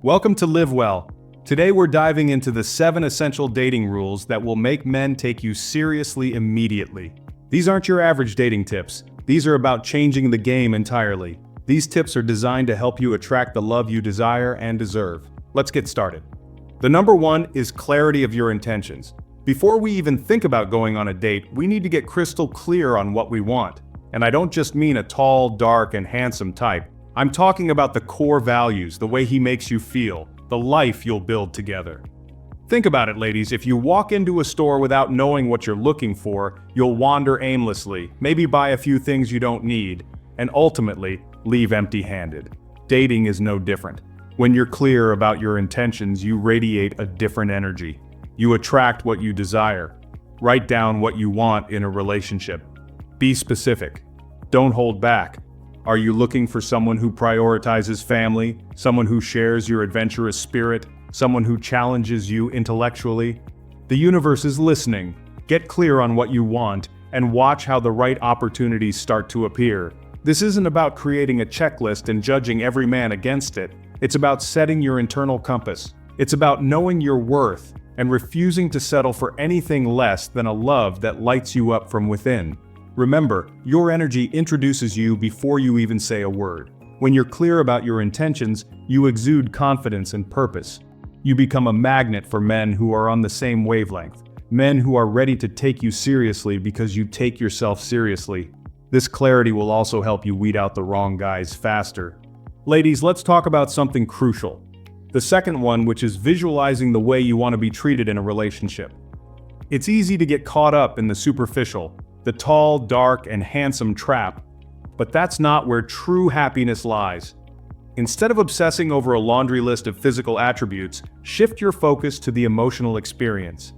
Welcome to Live Well. Today we're diving into the 7 essential dating rules that will make men take you seriously immediately. These aren't your average dating tips. These are about changing the game entirely. These tips are designed to help you attract the love you desire and deserve. Let's get started. The number 1 is clarity of your intentions. Before we even think about going on a date, we need to get crystal clear on what we want. And I don't just mean a tall, dark, and handsome type. I'm talking about the core values, the way he makes you feel, the life you'll build together. Think about it, ladies. If you walk into a store without knowing what you're looking for, you'll wander aimlessly, maybe buy a few things you don't need, and ultimately leave empty-handed. Dating is no different. When you're clear about your intentions, you radiate a different energy. You attract what you desire. Write down what you want in a relationship. Be specific. Don't hold back. Are you looking for someone who prioritizes family, someone who shares your adventurous spirit, someone who challenges you intellectually? The universe is listening. Get clear on what you want and watch how the right opportunities start to appear. This isn't about creating a checklist and judging every man against it. It's about setting your internal compass. It's about knowing your worth and refusing to settle for anything less than a love that lights you up from within. Remember, your energy introduces you before you even say a word. When you're clear about your intentions, you exude confidence and purpose. You become a magnet for men who are on the same wavelength, men who are ready to take you seriously because you take yourself seriously. This clarity will also help you weed out the wrong guys faster. Ladies, let's talk about something crucial. The second one, which is visualizing the way you want to be treated in a relationship. It's easy to get caught up in the superficial, the tall, dark, and handsome trap, but that's not where true happiness lies. Instead of obsessing over a laundry list of physical attributes, shift your focus to the emotional experience.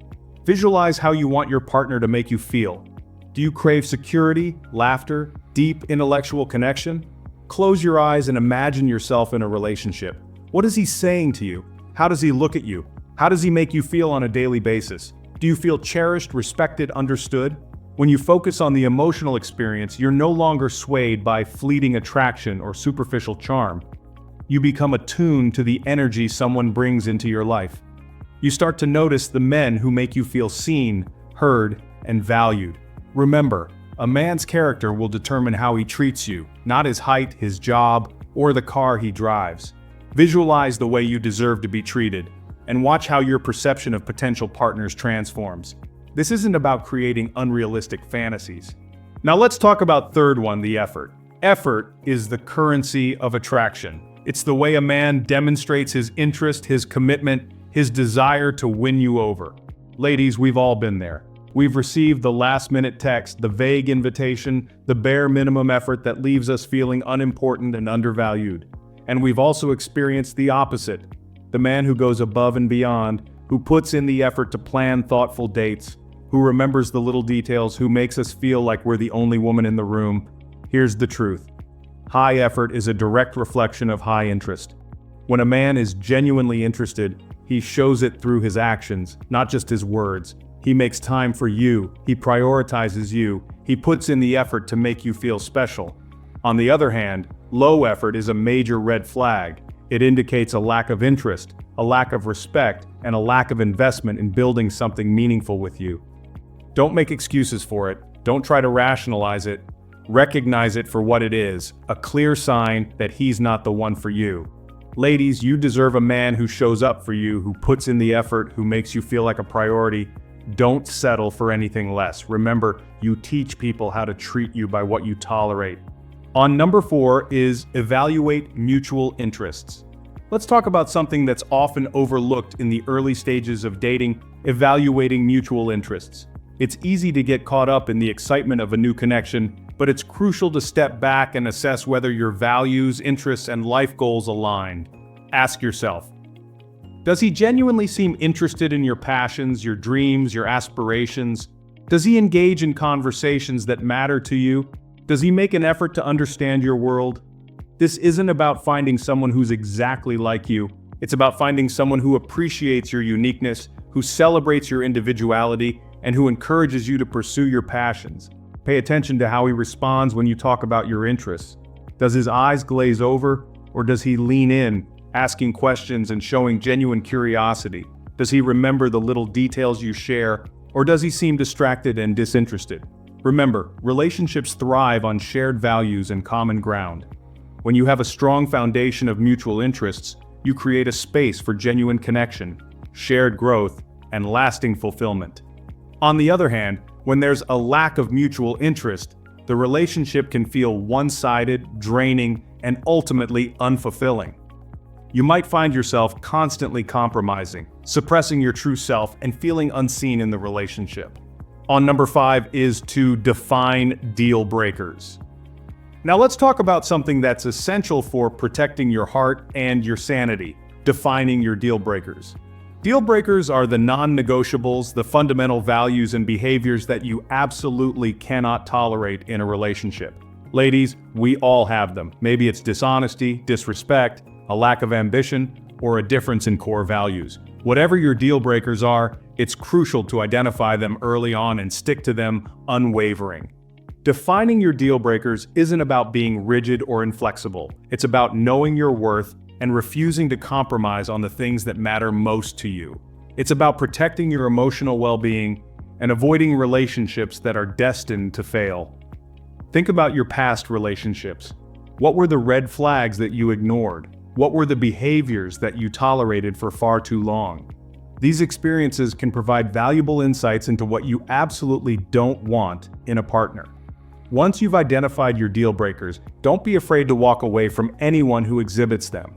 Visualize how you want your partner to make you feel. Do you crave security, laughter, deep intellectual connection? Close your eyes and imagine yourself in a relationship. What is he saying to you? How does he look at you? How does he make you feel on a daily basis? Do you feel cherished, respected, understood? When you focus on the emotional experience, you're no longer swayed by fleeting attraction or superficial charm. You become attuned to the energy someone brings into your life. You start to notice the men who make you feel seen, heard, and valued. Remember, a man's character will determine how he treats you, not his height, his job, or the car he drives. Visualize the way you deserve to be treated, and watch how your perception of potential partners transforms. This isn't about creating unrealistic fantasies. Now let's talk about third one, the effort. Effort is the currency of attraction. It's the way a man demonstrates his interest, his commitment, his desire to win you over. Ladies, we've all been there. We've received the last-minute text, the vague invitation, the bare minimum effort that leaves us feeling unimportant and undervalued. And we've also experienced the opposite. The man who goes above and beyond, who puts in the effort to plan thoughtful dates, who remembers the little details, who makes us feel like we're the only woman in the room. Here's the truth. High effort is a direct reflection of high interest. When a man is genuinely interested, he shows it through his actions, not just his words. He makes time for you, he prioritizes you, he puts in the effort to make you feel special. On the other hand, low effort is a major red flag. It indicates a lack of interest, a lack of respect, and a lack of investment in building something meaningful with you. Don't make excuses for it. Don't try to rationalize it. Recognize it for what it is, a clear sign that he's not the one for you. Ladies, you deserve a man who shows up for you, who puts in the effort, who makes you feel like a priority. Don't settle for anything less. Remember, you teach people how to treat you by what you tolerate. On number 4 is evaluate mutual interests. Let's talk about something that's often overlooked in the early stages of dating, evaluating mutual interests. It's easy to get caught up in the excitement of a new connection, but it's crucial to step back and assess whether your values, interests, and life goals align. Ask yourself, does he genuinely seem interested in your passions, your dreams, your aspirations? Does he engage in conversations that matter to you? Does he make an effort to understand your world? This isn't about finding someone who's exactly like you. It's about finding someone who appreciates your uniqueness, who celebrates your individuality, and who encourages you to pursue your passions. Pay attention to how he responds when you talk about your interests. Does his eyes glaze over, or does he lean in, asking questions and showing genuine curiosity? Does he remember the little details you share, or does he seem distracted and disinterested? Remember, relationships thrive on shared values and common ground. When you have a strong foundation of mutual interests, you create a space for genuine connection, shared growth, and lasting fulfillment. On the other hand, when there's a lack of mutual interest, the relationship can feel one-sided, draining, and ultimately unfulfilling. You might find yourself constantly compromising, suppressing your true self, and feeling unseen in the relationship. On number 5 is to define deal breakers. Now let's talk about something that's essential for protecting your heart and your sanity: defining your deal breakers. Deal breakers are the non-negotiables, the fundamental values and behaviors that you absolutely cannot tolerate in a relationship. Ladies, we all have them. Maybe it's dishonesty, disrespect, a lack of ambition, or a difference in core values. Whatever your deal breakers are, it's crucial to identify them early on and stick to them unwavering. Defining your deal breakers isn't about being rigid or inflexible. It's about knowing your worth and refusing to compromise on the things that matter most to you. It's about protecting your emotional well-being and avoiding relationships that are destined to fail. Think about your past relationships. What were the red flags that you ignored? What were the behaviors that you tolerated for far too long? These experiences can provide valuable insights into what you absolutely don't want in a partner. Once you've identified your deal breakers, don't be afraid to walk away from anyone who exhibits them.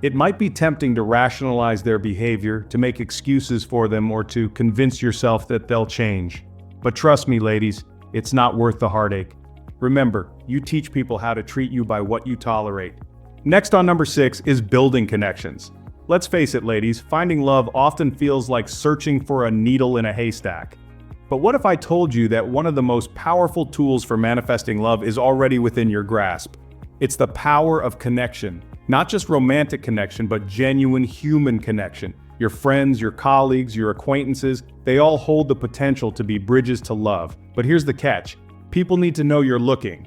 It might be tempting to rationalize their behavior, to make excuses for them, or to convince yourself that they'll change. But trust me, ladies, it's not worth the heartache. Remember, you teach people how to treat you by what you tolerate. Next on number 6 is building connections. Let's face it, ladies, finding love often feels like searching for a needle in a haystack. But what if I told you that one of the most powerful tools for manifesting love is already within your grasp? It's the power of connection. Not just romantic connection, but genuine human connection. Your friends, your colleagues, your acquaintances, they all hold the potential to be bridges to love. But here's the catch: people need to know you're looking.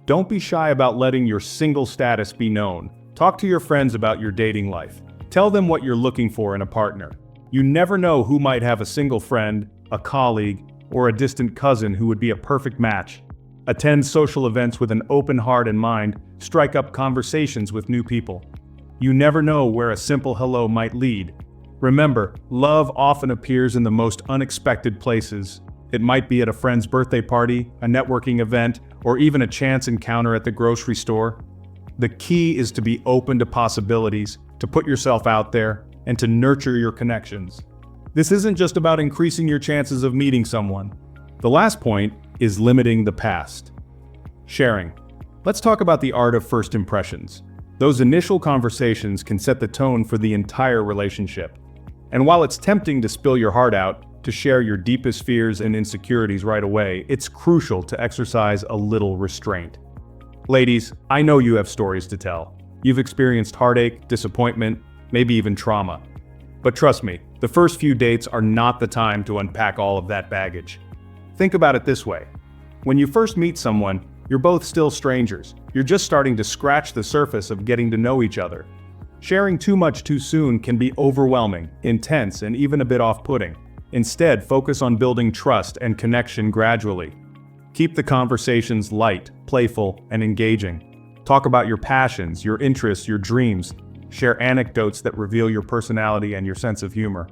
Don't be shy about letting your single status be known. Talk to your friends about your dating life. Tell them what you're looking for in a partner. You never know who might have a single friend, a colleague, or a distant cousin who would be a perfect match. Attend social events with an open heart and mind. Strike up conversations with new people. You never know where a simple hello might lead. Remember, love often appears in the most unexpected places. It might be at a friend's birthday party, a networking event, or even a chance encounter at the grocery store. The key is to be open to possibilities, to put yourself out there, and to nurture your connections. This isn't just about increasing your chances of meeting someone. The last point is limiting the past. Sharing. Let's talk about the art of first impressions. Those initial conversations can set the tone for the entire relationship. And while it's tempting to spill your heart out, to share your deepest fears and insecurities right away, it's crucial to exercise a little restraint. Ladies, I know you have stories to tell. You've experienced heartache, disappointment, maybe even trauma. But trust me, the first few dates are not the time to unpack all of that baggage. Think about it this way. When you first meet someone, you're both still strangers. You're just starting to scratch the surface of getting to know each other. Sharing too much too soon can be overwhelming, intense, and even a bit off-putting. Instead, focus on building trust and connection gradually. Keep the conversations light, playful, and engaging. Talk about your passions, your interests, your dreams. Share anecdotes that reveal your personality and your sense of humor.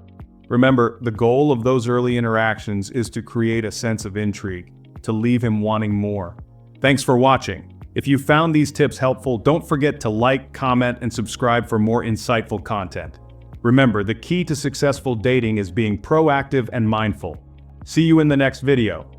Remember, the goal of those early interactions is to create a sense of intrigue, to leave him wanting more. Thanks for watching. If you found these tips helpful, don't forget to like, comment, and subscribe for more insightful content. Remember, the key to successful dating is being proactive and mindful. See you in the next video.